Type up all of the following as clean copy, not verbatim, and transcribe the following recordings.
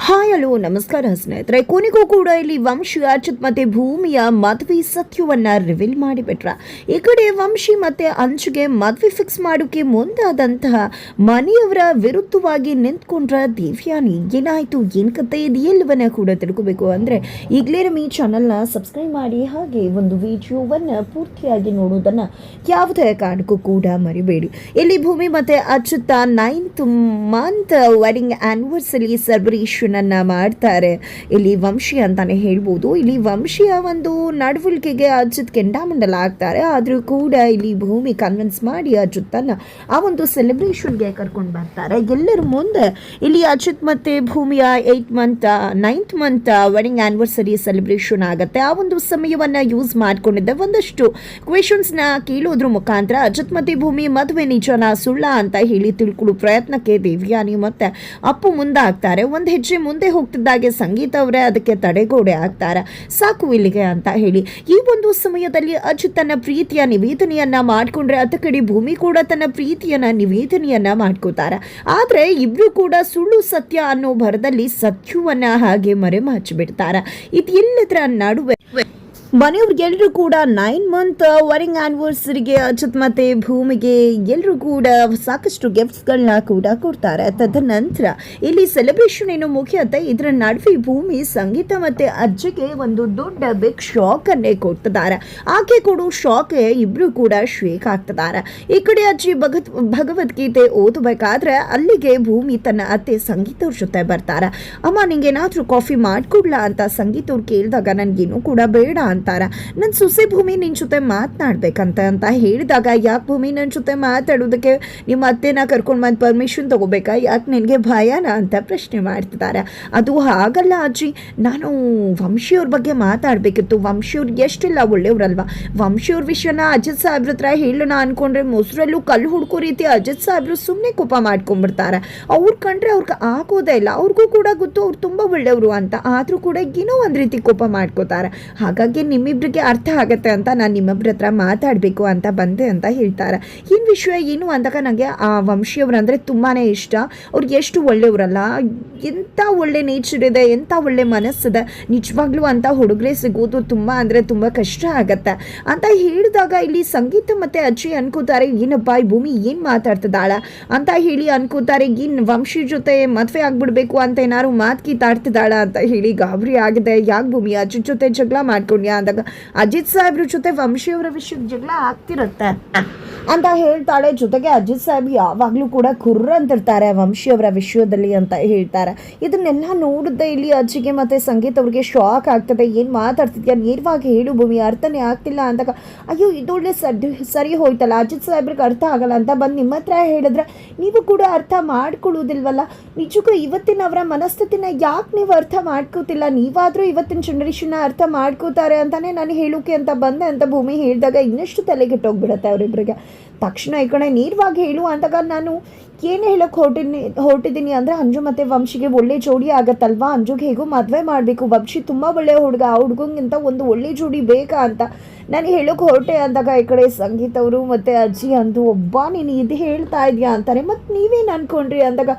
Hi hello ನಮಸ್ಕಾರ ಸ್ನೇಹಿತರೆ. ಕೊನೆಗೂ ಕೂಡ ಇಲ್ಲಿ ವಂಶಿ ಅಚ್ಯುತ್ ಮತ್ತೆ ಭೂಮಿಯ ಮದುವೆ ಸತ್ಯವನ್ನ ರಿವೀಲ್ ಮಾಡಿಬಿಟ್ರ. ಈ ಕಡೆ ವಂಶಿ ಮತ್ತೆ ಅಂಚುಗೆ ಮದುವೆ ಫಿಕ್ಸ್ ಮಾಡೋಕೆ ಮುಂದಾದಂತಹ ಮನೆಯವರ ವಿರುದ್ಧವಾಗಿ ನಿಂತ್ಕೊಂಡ್ರ ದೇವ್ಯಾನಿ. ಏನಾಯ್ತು, ಏನ್ ಕತೆ, ಇದು ಎಲ್ಲವನ್ನ ಕೂಡ ತಿಳ್ಕೋಬೇಕು ಅಂದ್ರೆ ಈಗಲೇ ನಮ್ಮ ಈ ಚಾನಲ್ನ ಸಬ್ಸ್ಕ್ರೈಬ್ ಮಾಡಿ, ಹಾಗೆ ಒಂದು ವಿಡಿಯೋವನ್ನ ಪೂರ್ತಿಯಾಗಿ ನೋಡೋದನ್ನ ಯಾವುದೇ ಕಾರಣಕ್ಕೂ ಕೂಡ ಮರಿಬೇಡಿ. ಇಲ್ಲಿ ಭೂಮಿ ಮತ್ತೆ ಅಚ್ಯುತ 9th month wedding anniversary celebration ಅನ್ನ ಮಾಡ್ತಾರೆ. ಇಲ್ಲಿ ವಂಶಿ ಅಂತಾನೆ ಹೇಳ್ಬೋದು. ಇಲ್ಲಿ ವಂಶಿಯ ಒಂದು ನಡವಳಿಕೆಗೆ ಅಚ್ಯುತ್ ಕೆಂಡಾಮಂಡಲ ಆಗ್ತಾರೆ. ಆದ್ರೂ ಕೂಡ ಇಲ್ಲಿ ಭೂಮಿ ಕನ್ವಿನ್ಸ್ ಮಾಡಿ ಅಚ್ಯುತನ್ನ ಆ ಒಂದು ಸೆಲೆಬ್ರೇಷನ್ಗೆ ಕರ್ಕೊಂಡು ಬರ್ತಾರೆ ಎಲ್ಲರ ಮುಂದೆ. ಇಲ್ಲಿ ಅಚ್ಯುತ್ ಮತ್ತೆ ಭೂಮಿಯ 9th month wedding anniversary celebration ಆಗುತ್ತೆ. ಆ ಒಂದು ಸಮಯವನ್ನ ಯೂಸ್ ಮಾಡ್ಕೊಂಡಿದ್ದ ಒಂದಷ್ಟು ಕ್ವೆಶನ್ಸ್ ನ ಕೇಳೋದ್ರ ಮುಖಾಂತರ ಅಚ್ಯುತ್ ಮತ್ತೆ ಭೂಮಿ ಮದುವೆ ನಿಜನಾ ಸುಳ್ಳ ಅಂತ ಹೇಳಿ ತಿಳ್ಕೊಳ್ಳೋ ಪ್ರಯತ್ನಕ್ಕೆ ದೇವ್ಯಾನಿ ಮತ್ತೆ ಅಪ್ಪು ಮುಂದಾಗ್ತಾರೆ. ಒಂದು ಹೆಜ್ಜೆ ಮುಂದೆ ಹೋಗ್ತಿದ್ದಾಗೆ ಸಂಗೀತ ಅವರೇ ಅದಕ್ಕೆ ತಡೆಗೋಡೆ ಆಗ್ತಾರೆ. ಸಾಕು ಇಲ್ಲಿಗೆ ಅಂತ ಹೇಳಿ ಈ ಒಂದು ಸಮಯದಲ್ಲಿ ಅಚ್ಯುತ್ ತನ್ನ ಪ್ರೀತಿಯ ನಿವೇದನೆಯನ್ನ ಮಾಡ್ಕೊಂಡ್ರೆ ಅತ್ತ ಕಡೆ ಭೂಮಿ ಕೂಡ ತನ್ನ ಪ್ರೀತಿಯನ್ನ ನಿವೇದನೆಯನ್ನ ಮಾಡ್ಕೋತಾರೆ. ಆದ್ರೆ ಇಬ್ರು ಕೂಡ ಸುಳ್ಳು ಸತ್ಯ ಅನ್ನೋ ಭರದಲ್ಲಿ ಸತ್ಯವನ್ನ ಹಾಗೆ ಮರೆಮಾಚಿಬಿಡ್ತಾರೆ. ಇದೆಲ್ಲದರ ನಡುವೆ ಮನೆಯವ್ರಿಗೆಲ್ಲರೂ ಕೂಡ 9 ಮಂತ್ ವೆಡ್ಡಿಂಗ್ ಆನಿವರ್ಸರಿಗೆ ಅಚ್ಯುತ್ ಮತ್ತೆ ಭೂಮಿಗೆ ಎಲ್ಲರೂ ಕೂಡ ಸಾಕಷ್ಟು ಗಿಫ್ಟ್ಸ್ಗಳನ್ನ ಕೂಡ ಕೊಡ್ತಾರೆ. ತದನಂತರ ಇಲ್ಲಿ ಸೆಲೆಬ್ರೇಷನ್ ಏನು ಮುಖ್ಯತೆ, ಇದರ ನಡುವೆ ಭೂಮಿ ಸಂಗೀತ ಮತ್ತೆ ಅಜ್ಜಿಗೆ ಒಂದು ದೊಡ್ಡ ಬಿಗ್ ಶಾಕ್ ಅನ್ನೇ ಕೊಡ್ತಿದ್ದಾರೆ. ಆಕೆ ಕೊಡೋ ಶಾಕ್ ಇಬ್ರು ಕೂಡ ಶೇಕ್ ಆಗ್ತಿದ್ದಾರೆ. ಈ ಕಡೆ ಅಜ್ಜಿ ಭಗವದ್ಗೀತೆ ಓದಬೇಕಾದ್ರೆ ಅಲ್ಲಿಗೆ ಭೂಮಿ ತನ್ನ ಅತ್ತೆ ಸಂಗೀತ ಅವ್ರ ಜೊತೆ ಬರ್ತಾರೆ. ಅಮ್ಮ ನಿಂಗೇನಾದ್ರೂ ಕಾಫಿ ಮಾಡ್ಕೊಡ್ಲಾ ಅಂತ ಸಂಗೀತ ಅವ್ರು ಕೇಳಿದಾಗ ನನ್ಗೇನು ಕೂಡ ಬೇಡ ಅಂತ ನನ್ನ ಸೊಸೆ ಭೂಮಿ ನಿನ್ ಜೊತೆ ಮಾತನಾಡ್ಬೇಕಂತ ಹೇಳಿದಾಗ, ಯಾಕೆ ಭೂಮಿ ನನ್ನ ಜೊತೆ ಮಾತಾಡೋದಕ್ಕೆ ನಿಮ್ಮ ಅತ್ತೆನ ಕರ್ಕೊಂಡು ಬಂದು ಪರ್ಮಿಷನ್ ತಗೋಬೇಕಾ, ಯಾಕೆ ನಿನಗೆ ಭಯನಾ ಅಂತ ಪ್ರಶ್ನೆ ಮಾಡ್ತಿದ್ದಾರೆ. ಅದು ಹಾಗಲ್ಲ ಅಜ್ಜಿ, ನಾನು ವಂಶಿಯವ್ರ ಬಗ್ಗೆ ಮಾತಾಡಬೇಕಿತ್ತು. ವಂಶಿಯವ್ರಿಗೆ ಎಷ್ಟೆಲ್ಲ ಒಳ್ಳೆಯವ್ರಲ್ವಾ, ವಂಶಿಯವ್ರ ವಿಷಯನ ಅಜಿತ್ ಸಾಹೇಬ್ರ ಹತ್ರ ಹೇಳೋಣ ಅನ್ಕೊಂಡ್ರೆ ಮೊಸರಲ್ಲೂ ಕಲ್ಲು ಹುಡ್ಕೋ ರೀತಿ ಅಜಿತ್ ಸಾಹೇಬ್ರು ಸುಮ್ಮನೆ ಕೋಪ ಮಾಡ್ಕೊಂಡ್ಬಿಡ್ತಾರೆ. ಅವ್ರು ಕಂಡ್ರೆ ಅವ್ರಿಗೆ ಆಗೋದೇ ಇಲ್ಲ. ಅವ್ರಿಗೂ ಕೂಡ ಗೊತ್ತು ಅವ್ರು ತುಂಬ ಒಳ್ಳೆಯವರು ಅಂತ, ಆದರೂ ಕೂಡ ಏನೋ ಒಂದು ರೀತಿ ಕೋಪ ಮಾಡ್ಕೋತಾರೆ. ಹಾಗಾಗಿ ನಿಮ್ಮಿಬ್ರಿಗೆ ಅರ್ಥ ಆಗತ್ತೆ ಅಂತ ನಾನು ನಿಮ್ಮೊಬ್ರ ಹತ್ರ ಮಾತಾಡಬೇಕು ಅಂತ ಬಂದೆ ಅಂತ ಹೇಳ್ತಾರೆ. ಏನು ವಿಷಯ ಏನು ಅಂದಾಗ ನನಗೆ ಆ ವಂಶಿಯವ್ರಂದರೆ ತುಂಬಾ ಇಷ್ಟ. ಅವ್ರಿಗೆ ಎಷ್ಟು ಒಳ್ಳೆಯವರಲ್ಲ, ಎಂಥ ಒಳ್ಳೆ ನೇಚರ್ ಇದೆ, ಎಂಥ ಒಳ್ಳೆ ಮನಸ್ಸಿದೆ, ನಿಜವಾಗ್ಲೂ ಅಂತ ಹುಡುಗರೆ ಸಿಗೋದು ತುಂಬ ಅಂದರೆ ತುಂಬ ಕಷ್ಟ ಆಗತ್ತೆ ಅಂತ ಹೇಳಿದಾಗ ಇಲ್ಲಿ ಸಂಗೀತ ಮತ್ತು ಅಜ್ಜಿ ಅನ್ಕೋತಾರೆ, ಏನಪ್ಪ ಈ ಭೂಮಿ ಏನು ಮಾತಾಡ್ತಿದ್ದಾಳ ಅಂತ ಹೇಳಿ ಅನ್ಕೋತಾರೆ. ಏನು ವಂಶಿ ಜೊತೆ ಮದುವೆ ಆಗ್ಬಿಡ್ಬೇಕು ಅಂತ ಏನಾದ್ರು ಮಾತು ಕೀತಾಡ್ತಿದ್ದಾಳ ಅಂತ ಹೇಳಿ ಗಾಬರಿ ಆಗಿದೆ. ಯಾಕೆ ಭೂಮಿ ಅಜ್ಜಿ ಜೊತೆ ಜಗಳ ಮಾಡ್ಕೊಂಡ್ಯಾ ಅಂದಾಗ ಅಜಿತ್ ಸಾಹೇಬ್ರ ಜೊತೆ ವಂಶಿಯವರ ವಿಷಯಕ್ಕೆ ಜಗಳ ಆಗ್ತಿರುತ್ತೆ ಅಂತ ಹೇಳ್ತಾಳೆ. ಜೊತೆಗೆ ಅಜಿತ್ ಸಾಹೇಬ್ ಯಾವಾಗ್ಲೂ ಕೂಡ ಕುರ್ರ ಅಂತಿರ್ತಾರೆ ವಂಶಿಯವರ ವಿಷಯದಲ್ಲಿ ಅಂತ ಹೇಳ್ತಾರೆ. ಇದನ್ನೆಲ್ಲ ನೋಡಿದ್ದೆ ಇಲ್ಲಿ ಅಜ್ಜಿಗೆ ಮತ್ತೆ ಸಂಗೀತ ಅವ್ರಿಗೆ ಶಾಕ್ ಆಗ್ತದೆ. ಏನ್ ಮಾತಾಡ್ತಿದ್ಯಾ, ನೇರವಾಗಿ ಹೇಳು ಭೂಮಿ, ಅರ್ಥನೇ ಆಗ್ತಿಲ್ಲ ಅಂದಾಗ, ಅಯ್ಯೋ ಇದೊಳ್ಳೆ ಸರಿ ಹೋಯ್ತಲ್ಲ, ಅಜಿತ್ ಸಾಹೇಬ್ರಿಗೆ ಅರ್ಥ ಆಗಲ್ಲ ಅಂತ ಬಂದು ನಿಮ್ಮ ಹತ್ರ ಹೇಳಿದ್ರೆ ನೀವು ಕೂಡ ಅರ್ಥ ಮಾಡ್ಕೊಳ್ಳೋದಿಲ್ವಲ್ಲ. ನಿಜಕ್ಕೂ ಇವತ್ತಿನ ಅವರ ಮನಸ್ಥಿತಿನ ಯಾಕೆ ನೀವು ಅರ್ಥ ಮಾಡ್ಕೋತಿಲ್ಲ, ನೀವಾದ್ರೂ ಇವತ್ತಿನ ಜನರೇಷನ್ ಅರ್ಥ ಮಾಡ್ಕೋತಾರೆ ಅಂತಾನೆ ನಾನು ಹೇಳೋಕೆ ಅಂತ ಬಂದೆ ಅಂತ ಭೂಮಿ ಹೇಳಿದಾಗ ಇನ್ನಷ್ಟು ತಲೆಗೆಟ್ಟೋಗ್ಬಿಡುತ್ತೆ ಅವರಿಬ್ಬರಿಗೆ. ತಕ್ಷಣ ಈ ಕಡೆ ನೇರವಾಗಿ ಹೇಳು ಅಂದಾಗ, ನಾನು ಏನು ಹೇಳೋಕೆ ಹೊರಟಿದ್ದೀನಿ ಅಂದರೆ ಅಂಜು ಮತ್ತು ವಂಶಿಗೆ ಒಳ್ಳೆ ಜೋಡಿ ಆಗತ್ತಲ್ವಾ, ಅಂಜುಗೆ ಹೇಗೋ ಮದುವೆ ಮಾಡಬೇಕು, ವಂಶಿ ತುಂಬ ಒಳ್ಳೆಯ ಹುಡುಗ, ಆ ಹುಡುಗಂಗಿಂತ ಒಂದು ಒಳ್ಳೆ ಜೋಡಿ ಬೇಕಾ ಅಂತ ನಾನು ಹೇಳೋಕೆ ಹೊರಟೆ ಅಂದಾಗ ಈ ಕಡೆ ಸಂಗೀತ ಅವರು ಮತ್ತು ಅಜ್ಜಿ ಅಂದು, ಒಬ್ಬ ನೀನು ಇದು ಹೇಳ್ತಾ ಇದೆಯಾ ಅಂತಾರೆ. ಮತ್ತು ನೀವೇನು ಅಂದ್ಕೊಂಡ್ರಿ ಅಂದಾಗ,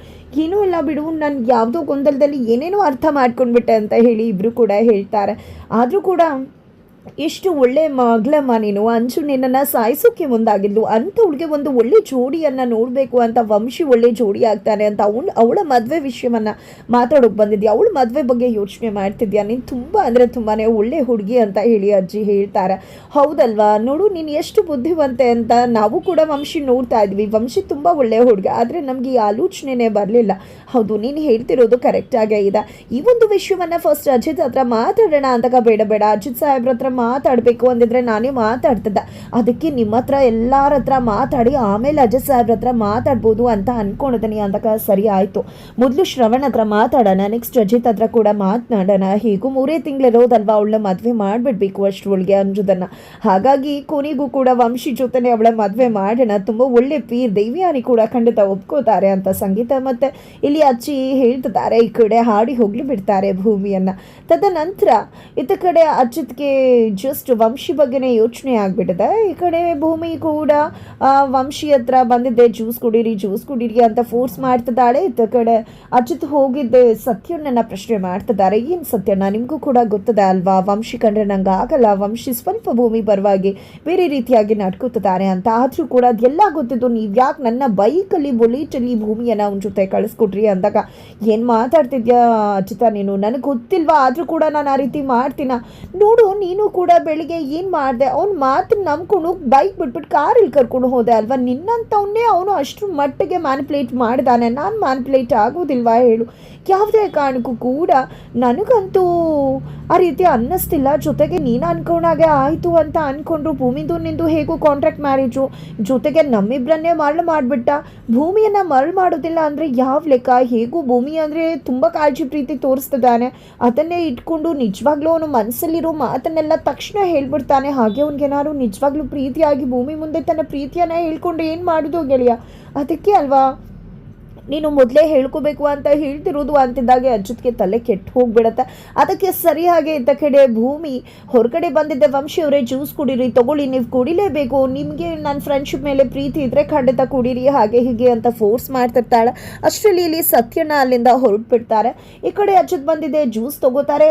ಏನೂ ಇಲ್ಲ ಬಿಡು, ನಾನು ಯಾವುದೋ ಗೊಂದಲದಲ್ಲಿ ಏನೇನೋ ಅರ್ಥ ಮಾಡ್ಕೊಂಡ್ಬಿಟ್ಟೆ ಅಂತ ಹೇಳಿ ಇಬ್ಬರು ಕೂಡ ಹೇಳ್ತಾರೆ. ಆದರೂ ಕೂಡ ಎಷ್ಟು ಒಳ್ಳೆ ಮಗಳಮ್ಮ ನೀನು, ಅಂಚು ನಿನ್ನನ್ನು ಸಾಯಿಸೋಕ್ಕೆ ಮುಂದಾಗಿದ್ಲು, ಅಂಥವಳಿಗೆ ಒಂದು ಒಳ್ಳೆ ಜೋಡಿಯನ್ನು ನೋಡಬೇಕು ಅಂತ ವಂಶಿ ಒಳ್ಳೆ ಜೋಡಿ ಆಗ್ತಾನೆ ಅಂತ ಅವಳ ಮದುವೆ ವಿಷಯವನ್ನು ಮಾತಾಡೋಕೆ ಬಂದಿದ್ಯಾ, ಅವಳ ಮದುವೆ ಬಗ್ಗೆ ಯೋಚನೆ ಮಾಡ್ತಿದ್ಯಾ, ನೀನು ತುಂಬ ಅಂದರೆ ತುಂಬಾ ಒಳ್ಳೆ ಹುಡುಗಿ ಅಂತ ಹೇಳಿ ಅಜ್ಜಿ ಹೇಳ್ತಾರೆ. ಹೌದಲ್ವಾ, ನೋಡು ನೀನು ಎಷ್ಟು ಬುದ್ಧಿವಂತೆ ಅಂತ ನಾವು ಕೂಡ ವಂಶಿ ನೋಡ್ತಾ ಇದ್ವಿ, ವಂಶಿ ತುಂಬ ಒಳ್ಳೆಯ ಹುಡುಗ, ಆದರೆ ನಮಗೆ ಈ ಆಲೋಚನೆನೇ ಬರಲಿಲ್ಲ. ಹೌದು, ನೀನು ಹೇಳ್ತಿರೋದು ಕರೆಕ್ಟಾಗೇ ಇದೆ. ಈ ಒಂದು ವಿಷಯವನ್ನು ಫಸ್ಟ್ ಅಜಿತ್ ಹತ್ರ ಮಾತಾಡೋಣ ಅಂದಾಗ, ಬೇಡ ಅಜಿತ್ ಸಾಹೇಬ್ರ ಹತ್ರ ಮಾತಾಡಬೇಕು ಅಂದಿದ್ರೆ ನಾನೇ ಮಾತಾಡ್ತಿದ್ದೆ, ಅದಕ್ಕೆ ನಿಮ್ಮ ಹತ್ರ ಎಲ್ಲರ ಹತ್ರ ಮಾತಾಡಿ ಆಮೇಲೆ ಅಜಿತ್ ಸಾಹೇಬ್ರ ಹತ್ರ ಮಾತಾಡ್ಬೋದು ಅಂತ ಅನ್ಕೊಂಡಿದ್ದೀನಿ ಅಂದಾಗ, ಸರಿ ಆಯಿತು, ಮೊದಲು ಶ್ರವಣ್ ಹತ್ರ ಮಾತಾಡೋಣ, ನೆಕ್ಸ್ಟ್ ಅಜಿತ್ ಹತ್ರ ಕೂಡ ಮಾತನಾಡೋಣ, ಹೀಗೂ 3 ತಿಂಗಳಿರೋದಲ್ವಾ, ಅವಳ ಮದುವೆ ಮಾಡಿಬಿಡ್ಬೇಕು ಅಷ್ಟರೊಳಗೆ ಅಂಜುದನ್ನು. ಹಾಗಾಗಿ ಕೊನೆಗೂ ಕೂಡ ವಂಶಿ ಜೊತೆನೆ ಅವಳ ಮದುವೆ ಮಾಡೋಣ, ತುಂಬ ಒಳ್ಳೆ ಪೀರ್, ದೇವ್ಯಾನಿ ಕೂಡ ಖಂಡಿತ ಒಪ್ಕೋತಾರೆ ಅಂತ ಸಂಗೀತ ಮತ್ತು ಇಲ್ಲಿ ಅಜ್ಜಿ ಹೇಳ್ತಿದ್ದಾರೆ. ಈ ಕಡೆ ಹಾಡಿ ಹೋಗ್ಲಿ ಬಿಡ್ತಾರೆ ಭೂಮಿಯನ್ನು. ತದನಂತರ ಇತ್ತ ಕಡೆ ಅಚ್ಯುತ್ಗೆ ಜಸ್ಟ್ ವಂಶಿ ಬಗ್ಗೆನೇ ಯೋಚನೆ ಆಗ್ಬಿಟ್ಟಿದೆ. ಈ ಕಡೆ ಭೂಮಿ ಕೂಡ ವಂಶಿ ಹತ್ರ ಬಂದಿದ್ದೆ, ಜ್ಯೂಸ್ ಕುಡೀರಿ ಅಂತ ಫೋರ್ಸ್ ಮಾಡ್ತಿದ್ದಾಳೆ. ಈ ಕಡೆ ಅಜಿತ್ ಹೋಗಿದ್ದೆ ಸತ್ಯನನ್ನ ಪ್ರಶ್ನೆ ಮಾಡ್ತಿದ್ದಾರೆ. ಏನು ಸತ್ಯನ, ನಿಮಗೂ ಕೂಡ ಗೊತ್ತದೆ ಅಲ್ವಾ, ವಂಶಿ ಕಂಡ್ರೆ ನಂಗೆ ಆಗಲ್ಲ, ವಂಶಿ ಸ್ವಲ್ಪ ಭೂಮಿ ಪರವಾಗಿ ಬೇರೆ ರೀತಿಯಾಗಿ ನಡ್ಕೋತಿದ್ದಾರೆ ಅಂತ. ಆದರೂ ಕೂಡ ಅದೆಲ್ಲ ಗೊತ್ತಿದ್ದು ನೀವು ಯಾಕೆ ನನ್ನ ಬೈಕಲ್ಲಿ ಬುಲೆಟಲ್ಲಿ ಭೂಮಿಯನ್ನು ಅವನ ಜೊತೆ ಕಳಿಸ್ಕೊಟ್ರಿ ಅಂದಾಗ, ಏನು ಮಾತಾಡ್ತಿದ್ಯಾ ಅಜಿತ ನೀನು, ನನಗೆ ಗೊತ್ತಿಲ್ವಾ, ಆದರೂ ಕೂಡ ನಾನು ಆ ರೀತಿ ಮಾಡ್ತೀನ. ನೋಡು ನೀನು ಕೂಡ ಬೆಳಿಗ್ಗೆ ಏನು ಮಾಡಿದೆ, ಅವ್ನ ಮಾತನ್ನ ನಂಬ್ಕೊಂಡು ಬೈಕ್ ಬಿಟ್ಬಿಟ್ಟು ಕಾರಲ್ಲಿ ಕರ್ಕೊಂಡು ಹೋದೆ ಅಲ್ವಾ, ನಿನ್ನಂಥವನ್ನೇ ಅವನು ಅಷ್ಟರ ಮಟ್ಟಿಗೆ ಮ್ಯಾನಿಪ್ಯುಲೇಟ್ ಮಾಡಿದಾನೆ. ನಾನು ಮ್ಯಾನಿಪ್ಯುಲೇಟ್ ಆಗೋದಿಲ್ವಾ ಹೇಳು, ಯಾವುದೇ ಕಾರಣಕ್ಕೂ ಕೂಡ ನನಗಂತೂ ಆ ರೀತಿ ಅನ್ನಿಸ್ತಿಲ್ಲ. ಜೊತೆಗೆ ನೀನು ಅನ್ಕೊಂಡಾಗೆ ಆಯಿತು ಅಂತ ಅಂದ್ಕೊಂಡ್ರು, ಭೂಮಿದು ನಿಂದು ಹೇಗೂ ಕಾಂಟ್ರಾಕ್ಟ್ ಮ್ಯಾರೇಜು, ಜೊತೆಗೆ ನಮ್ಮಿಬ್ಬರನ್ನೇ ಮರಳು ಮಾಡಿಬಿಟ್ಟ. ಭೂಮಿಯನ್ನು ಮರಳು ಮಾಡೋದಿಲ್ಲ ಅಂದರೆ ಯಾವ ಲೆಕ್ಕ, ಹೇಗೂ ಭೂಮಿ ಅಂದರೆ ತುಂಬ ಕಾಳಜಿ ಪ್ರೀತಿ ತೋರಿಸ್ತಿದ್ದಾನೆ, ಅದನ್ನೇ ಇಟ್ಕೊಂಡು ನಿಜವಾಗ್ಲೂ ಅವನು ಮನಸ್ಸಲ್ಲಿರೋ ಮಾತನ್ನೆಲ್ಲ ತಕ್ಷಣ ಹೇಳ್ಬಿಡ್ತಾನೆ. ಹಾಗೆ ಅವ್ನಿಗೇನಾದ್ರು ನಿಜವಾಗ್ಲೂ ಪ್ರೀತಿಯಾಗಿ ಭೂಮಿ ಮುಂದೆ ತನ್ನ ಪ್ರೀತಿಯನ್ನು ಹೇಳ್ಕೊಂಡು ಏನು ಮಾಡೋದು ಗೆಳೆಯ, ಅದಕ್ಕೆ ಅಲ್ವಾ ನೀನು ಮೊದಲೇ ಹೇಳ್ಕೋಬೇಕು ಅಂತ ಹೇಳ್ತಿರೋದು ಅಂತಿದ್ದಾಗೆ ಅಜಿತ್ಗೆ ತಲೆ ಕೆಟ್ಟು ಹೋಗ್ಬಿಡತ್ತೆ. ಅದಕ್ಕೆ ಸರಿಯಾಗಿ ಇದ್ದ ಕಡೆ ಭೂಮಿ ಹೊರಗಡೆ ಬಂದಿದ್ದೆ, ವಂಶಿ ಅವರೇ ಜ್ಯೂಸ್ ಕುಡೀರಿ, ತಗೊಳ್ಳಿ, ನೀವು ಕುಡಿಲೇಬೇಕು, ನಿಮಗೆ ನನ್ನ ಫ್ರೆಂಡ್ಶಿಪ್ ಮೇಲೆ ಪ್ರೀತಿ ಇದ್ದರೆ ಖಂಡಿತ ಕುಡೀರಿ, ಹಾಗೆ ಹೀಗೆ ಅಂತ ಫೋರ್ಸ್ ಮಾಡ್ತಿರ್ತಾಳೆ. ಅಷ್ಟರಲ್ಲಿ ಇಲ್ಲಿ ಸತ್ಯನ ಅಲ್ಲಿಂದ ಹೊರಟ್ಬಿಡ್ತಾರೆ. ಈ ಕಡೆ ಅಜಿತ್ ಬಂದಿದೆ, ಜ್ಯೂಸ್ ತಗೋತಾರೆ.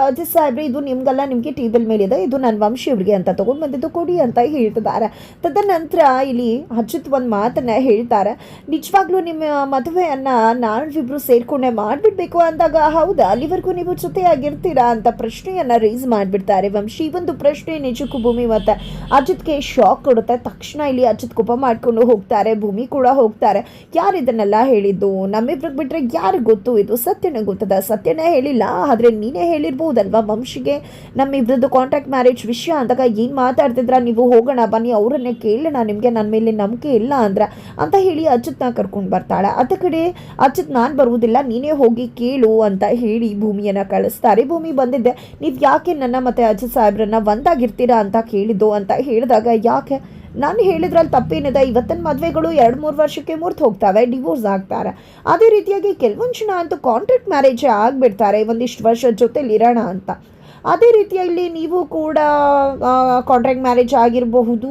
ಅಜಿತ್ ಸಾಹೇಬ್ರೆ ಇದು ನಿಮ್ಗೆಲ್ಲ, ನಿಮಗೆ ಟೇಬಲ್ ಮೇಲಿದೆ, ಇದು ನನ್ನ ವಂಶಿ ಅವ್ರಿಗೆ ಅಂತ ತೊಗೊಂಡು ಬಂದಿದ್ದು, ಕೊಡಿ ಅಂತ ಹೇಳ್ತಿದ್ದಾರೆ. ತದನಂತರ ಇಲ್ಲಿ ಅಜಿತ್ ಒಂದು ಮಾತನ್ನ ಹೇಳ್ತಾರೆ, ನಿಜವಾಗ್ಲೂ ನಿಮ್ಮ ಮದುವೆಯನ್ನು ನಾವಿಬ್ರು ಸೇರ್ಕೊಂಡೆ ಮಾಡಿಬಿಡ್ಬೇಕು ಅಂದಾಗ, ಹೌದಾ ಅಲ್ಲಿವರೆಗೂ ನೀವು ಜೊತೆಯಾಗಿರ್ತೀರಾ ಅಂತ ಪ್ರಶ್ನೆಯನ್ನು ರೈಸ್ ಮಾಡಿಬಿಡ್ತಾರೆ ವಂಶಿ. ಒಂದು ಪ್ರಶ್ನೆ ನಿಜಕ್ಕೂ ಭೂಮಿ ಮತ್ತು ಅಜಿತ್ಗೆ ಶಾಕ್ ಕೊಡುತ್ತೆ. ತಕ್ಷಣ ಇಲ್ಲಿ ಅಜಿತ್ ಕೋಪ ಮಾಡಿಕೊಂಡು ಹೋಗ್ತಾರೆ, ಭೂಮಿ ಕೂಡ ಹೋಗ್ತಾರೆ. ಯಾರು ಇದನ್ನೆಲ್ಲ ಹೇಳಿದ್ದು, ನಮ್ಮಿಬ್ರಿಗೆ ಬಿಟ್ಟರೆ ಯಾರಿಗೆ ಗೊತ್ತು, ಇದು ಸತ್ಯನೇ ಗೊತ್ತದ, ಸತ್ಯನೇ ಹೇಳಿಲ್ಲ, ಆದರೆ ನೀನೇ ಹೇಳಿರ್ಬೋದಲ್ವಾ ವಂಶಿಗೆ ನಮ್ಮಿಬ್ರದ್ದು ಕಾಂಟ್ರಾಕ್ಟ್ ಮ್ಯಾರೇಜ್ ವಿಷಯ ಅಂದಾಗ, ಏನು ಮಾತಾಡ್ತಿದ್ರ ನೀವು, ಹೋಗೋಣ ಬನ್ನಿ ಅವರನ್ನೇ ಕೇಳೋಣ, ನಿಮಗೆ ನನ್ನ ಮೇಲೆ ನಂಬಿಕೆ ಇಲ್ಲ ಅಂದ್ರೆ ಅಂತ ಹೇಳಿ ಅಜಿತ್ನ ಕರ್ಕೊಂಡು ಬರ್ತಾಳೆ. ಅದ ಕಡೆ ಅಜಿತ್ ನಾನು ಬರುವುದಿಲ್ಲ, ನೀನೇ ಹೋಗಿ ಕೇಳು ಅಂತ ಹೇಳಿ ಭೂಮಿಯನ್ನು ಕಳಿಸ್ತಾರೆ. ಭೂಮಿ ಬಂದಿದ್ದೆ, ನೀವು ಯಾಕೆ ನನ್ನ ಮತ್ತು ಅಜಿತ್ ಸಾಹೇಬ್ರನ್ನ ಒಂದಾಗಿರ್ತೀರಾ ಅಂತ ಕೇಳಿದ್ದು ಅಂತ ಹೇಳಿದಾಗ, ಯಾಕೆ ನಾನು ಹೇಳಿದ್ರಲ್ಲಿ ತಪ್ಪೇನಿದೆ, ಇವತ್ತಿನ ಮದುವೆಗಳು 2-3 ವರ್ಷಕ್ಕೆ ಮುರಿದು ಹೋಗ್ತವೆ, ಡಿವೋರ್ಸ್ ಆಗ್ತಾರೆ. ಅದೇ ರೀತಿಯಾಗಿ ಕೆಲವೊಂದು ಜನ ಅಂತೂ ಕಾಂಟ್ರಾಕ್ಟ್ ಮ್ಯಾರೇಜೇ ಆಗಿಬಿಡ್ತಾರೆ, ಒಂದಿಷ್ಟು ವರ್ಷ ಜೊತೆಲಿರೋಣ ಅಂತ. ಅದೇ ರೀತಿಯಲ್ಲಿ ನೀವು ಕೂಡ ಕಾಂಟ್ರಾಕ್ಟ್ ಮ್ಯಾರೇಜ್ ಆಗಿರಬಹುದು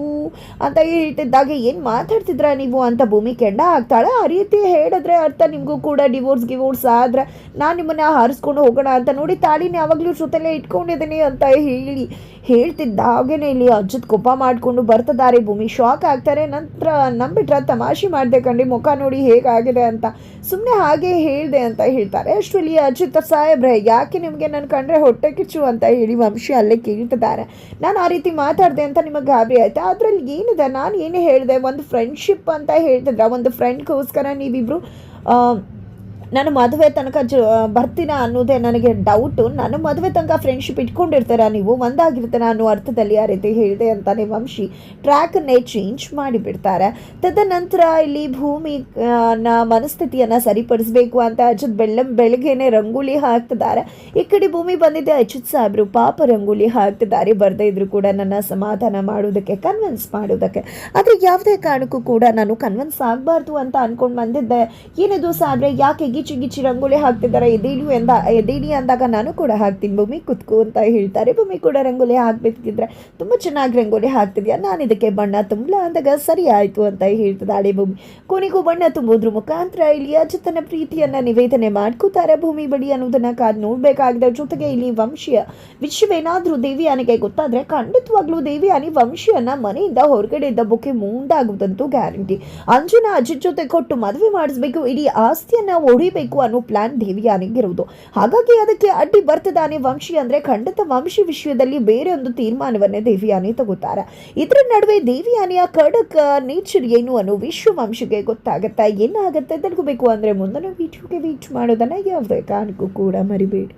ಅಂತ ಹೇಳ್ತಿದ್ದಾಗ, ಏನು ಮಾತಾಡ್ತಿದ್ರ ನೀವು ಅಂತ ಭೂಮಿ ಕೆಂಡ ಆಗ್ತಾಳೆ. ಆ ರೀತಿ ಹೇಳಿದ್ರೆ ಅರ್ಥ ನಿಮಗೂ ಕೂಡ ಗಿವೋರ್ಸ್ ಆದರೆ ನಾನು ನಿಮ್ಮನ್ನು ಹಾರಿಸ್ಕೊಂಡು ಹೋಗೋಣ ಅಂತ, ನೋಡಿ ತಾಳಿನ ಯಾವಾಗಲೂ ಜೊತೆಲೇ ಇಟ್ಕೊಂಡಿದ್ದೀನಿ ಅಂತ ಹೇಳ್ತಿದ್ದಾಗೇನೆ ಇಲ್ಲಿ ಅಜ್ಜದ ಕೋಪ ಮಾಡಿಕೊಂಡು ಬರ್ತಿದ್ದಾರೆ. ಭೂಮಿ ಶಾಕ್ ಆಗ್ತಾರೆ. ನಂತರ ನಂಬಿಟ್ರ ತಮಾಷೆ ಮಾಡಿದೆ ಕಂಡು, ಮುಖ ನೋಡಿ ಹೇಗಾಗಿದೆ ಅಂತ, ಸುಮ್ಮನೆ ಹಾಗೆ ಹೇಳಿದೆ ಅಂತ ಹೇಳ್ತಾರೆ. ಅಷ್ಟರಲ್ಲಿ ಅಜಿತ್ ಸಾಹೇಬ್ರೆ ಯಾಕೆ ನಿಮಗೆ ನನ್ನ ಕಂಡ್ರೆ ಹೊಟ್ಟೆ ಕಿಚ್ಚು ಅಂತ ಹೇಳಿ ವಂಶಿ ಅಲ್ಲೇ ಕೇಳ್ತಿದ್ದಾರೆ. ನಾನು ಆ ರೀತಿ ಮಾತಾಡಿದೆ ಅಂತ ನಿಮಗೆ ಗಾಬರಿ ಆಯ್ತು, ಅದರಲ್ಲಿ ಏನಿದೆ, ನಾನು ಏನೇ ಹೇಳಿದೆ, ಒಂದು ಫ್ರೆಂಡ್ಶಿಪ್ ಅಂತ ಹೇಳ್ತಿದ್ರ, ಒಂದು ಫ್ರೆಂಡ್ಗೋಸ್ಕರ ನೀವಿಬ್ರು ನಾನು ಮದುವೆ ತನಕ ಬರ್ತೀನ ಅನ್ನೋದೇ ನನಗೆ ಡೌಟು. ನಾನು ಮದುವೆ ತನಕ ಫ್ರೆಂಡ್ಶಿಪ್ ಇಟ್ಕೊಂಡಿರ್ತೀರ, ನೀವು ಒಂದಾಗಿರ್ತೀರ ಅನ್ನೋ ಅರ್ಥದಲ್ಲಿ ಆ ರೀತಿ ಹೇಳಿದೆ ಅಂತಾನೆ ವಂಶಿ ಟ್ರ್ಯಾಕನ್ನೇ ಚೇಂಜ್ ಮಾಡಿಬಿಡ್ತಾರೆ. ತದನಂತರ ಇಲ್ಲಿ ಭೂಮಿ ಮನಸ್ಥಿತಿಯನ್ನು ಸರಿಪಡಿಸಬೇಕು ಅಂತ ಅಜಿತ್ ಬೆಳಗ್ಗೆನೆ ರಂಗೋಲಿ ಹಾಕ್ತಿದ್ದಾರೆ. ಈ ಕಡೆ ಭೂಮಿ ಬಂದಿದ್ದೆ, ಅಜಿತ್ ಸಾಹೇಬ್ರು ಪಾಪ ರಂಗೋಲಿ ಹಾಕ್ತಿದ್ದಾರೆ, ಬರದೇ ಇದ್ರು ಕೂಡ ನನ್ನ ಸಮಾಧಾನ ಮಾಡೋದಕ್ಕೆ, ಕನ್ವಿನ್ಸ್ ಮಾಡೋದಕ್ಕೆ. ಆದರೆ ಯಾವುದೇ ಕಾರಣಕ್ಕೂ ಕೂಡ ನಾನು ಕನ್ವಿನ್ಸ್ ಆಗಬಾರ್ದು ಅಂತ ಅಂದ್ಕೊಂಡು ಬಂದಿದ್ದೆ. ಏನಿದು ಸಾಹೇಬ್ರೆ, ಯಾಕೆ ಗಿಚ್ಚಿ ರಂಗೋಲಿ ಹಾಕ್ತಿದ್ದಾರೆ, ಎದೇಳಿ ಅಂದಾಗ ನಾನು ಕೂಡ ಹಾಕ್ತೀನಿ ಭೂಮಿ, ಕುತ್ಕೋ ಅಂತ ಹೇಳ್ತಾರೆ. ಭೂಮಿ ಕೂಡ ರಂಗೋಲಿ ಹಾಕ್ಬೇಕಿದ್ರೆ ತುಂಬ ಚೆನ್ನಾಗಿ ರಂಗೋಲಿ ಹಾಕ್ತಿದ್ಯಾ, ನಾನು ಇದಕ್ಕೆ ಬಣ್ಣ ತುಂಬಲ ಅಂದಾಗ ಸರಿ ಆಯಿತು ಅಂತ ಹೇಳ್ತಿದ್ದಾಳೆ ಭೂಮಿ. ಕೊನೆಗೂ ಬಣ್ಣ ತುಂಬೋದ್ರ ಮುಖಾಂತರ ಇಲ್ಲಿ ಅಜಿತನ ಪ್ರೀತಿಯನ್ನು ನಿವೇದನೆ ಮಾಡ್ಕೋತಾರೆ ಭೂಮಿ ಬಳಿ ಅನ್ನೋದನ್ನ ಕಾದು ನೋಡಬೇಕಾಗಿದೆ. ಜೊತೆಗೆ ಇಲ್ಲಿ ವಂಶಿಯ ವಿಷಯವೇನಾದರೂ ದೇವಿಯಾನಿಗೆ ಗೊತ್ತಾದರೆ ಖಂಡಿತವಾಗ್ಲೂ ದೇವಿಯಾನಿ ವಂಶಿಯನ್ನ ಮನೆಯಿಂದ ಹೊರಗಡೆ ದಬ್ಬಕ್ಕೆ ಮುಂದಾಗುವುದಂತೂ ಗ್ಯಾರಂಟಿ. ಅಂಜುನ ಅಜಿತ್ ಜೊತೆ ಕೊಟ್ಟು ಮದುವೆ ಮಾಡಿಸ್ಬೇಕು, ಇಡೀ ಆಸ್ತಿಯನ್ನ ಹೊಡಿಬೇಕು ಅನ್ನೋ ಪ್ಲಾನ್ ದೇವಿಯಾನಿಗಿರುವುದು. ಹಾಗಾಗಿ ಅದಕ್ಕೆ ಅಡ್ಡಿ ಬರ್ತಿದ್ದಾನೆ ವಂಶಿ. ಅಂದ್ರೆ ಖಂಡಿತ ವಂಶಿ ವಿಷಯದಲ್ಲಿ ಬೇರೆ ಒಂದು ತೀರ್ಮಾನವನ್ನೇ ದೇವಿಯಾನಿ ತಗೋತಾರೆ. ಇದರ ನಡುವೆ ದೇವಿಯಾನಿಯ ಖಡಕ್ ನೇಚರ್ ಏನು ಅನ್ನೋ ವಿಶ್ವ ವಂಶಿಗೆ ಗೊತ್ತಾಗತ್ತಾ, ಏನಾಗತ್ತೆ ತಿಳ್ಕೋಬೇಕು ಅಂದ್ರೆ ಮುಂದಿನ ವಿಡಿಯೋಗೆ ವೇಟ್ ಮಾಡೋದನ್ನ ಯಾವುದೇ ಕಾರಣಕ್ಕೂ ಕೂಡ ಮರಿಬೇಡಿ.